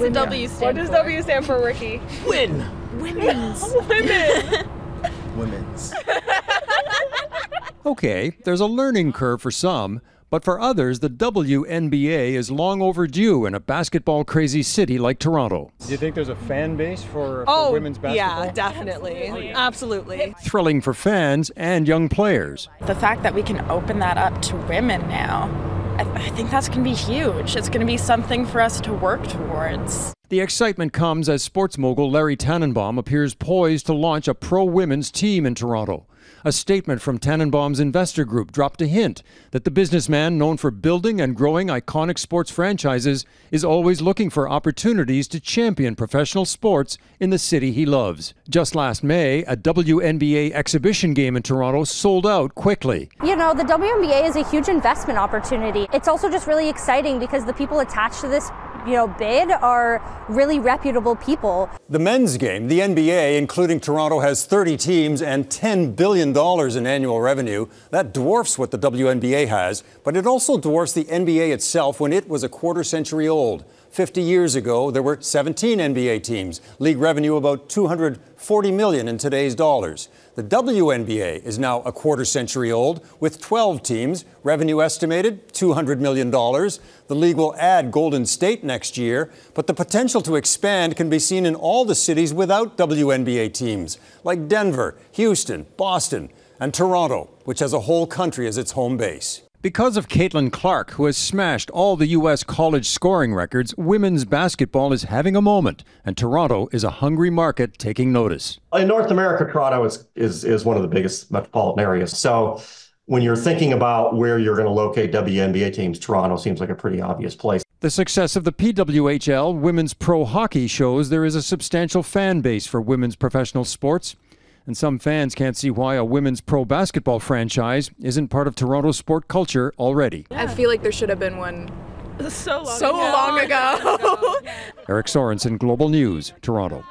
What's the W stand for? What does W stand for, Ricky? Win. Women's. Women. Women's. Okay, there's a learning curve for some, but for others, the WNBA is long overdue in a basketball-crazy city like Toronto. Do you think there's a fan base for women's basketball? Yeah, definitely. Absolutely. Thrilling for fans and young players. The fact that we can open that up to women now, I think that's going to be huge. It's going to be something for us to work towards. The excitement comes as sports mogul Larry Tanenbaum appears poised to launch a pro-women's team in Toronto. A statement from Tanenbaum's investor group dropped a hint that the businessman, known for building and growing iconic sports franchises, is always looking for opportunities to champion professional sports in the city he loves. Just last May, a WNBA exhibition game in Toronto sold out quickly. You know, the WNBA is a huge investment opportunity. It's also just really exciting because the people attached to this bid are really reputable people. The men's game, the NBA, including Toronto, has 30 teams and $10 billion in annual revenue. That dwarfs what the WNBA has, but it also dwarfs the NBA itself when it was a quarter century old. 50 years ago, there were 17 NBA teams, league revenue about $240 million in today's dollars. The WNBA is now a quarter century old with 12 teams, revenue estimated $200 million. The league will add Golden State next year, but the potential to expand can be seen in all the cities without WNBA teams, like Denver, Houston, Boston, and Toronto, which has a whole country as its home base. Because of Caitlin Clark, who has smashed all the U.S. college scoring records, women's basketball is having a moment, and Toronto is a hungry market taking notice. In North America, Toronto is one of the biggest metropolitan areas. So when you're thinking about where you're going to locate WNBA teams, Toronto seems like a pretty obvious place. The success of the PWHL women's pro hockey shows there is a substantial fan base for women's professional sports. And some fans can't see why a women's pro basketball franchise isn't part of Toronto's sport culture already. I feel like there should have been one So long ago. Eric Sorensen, Global News, Toronto.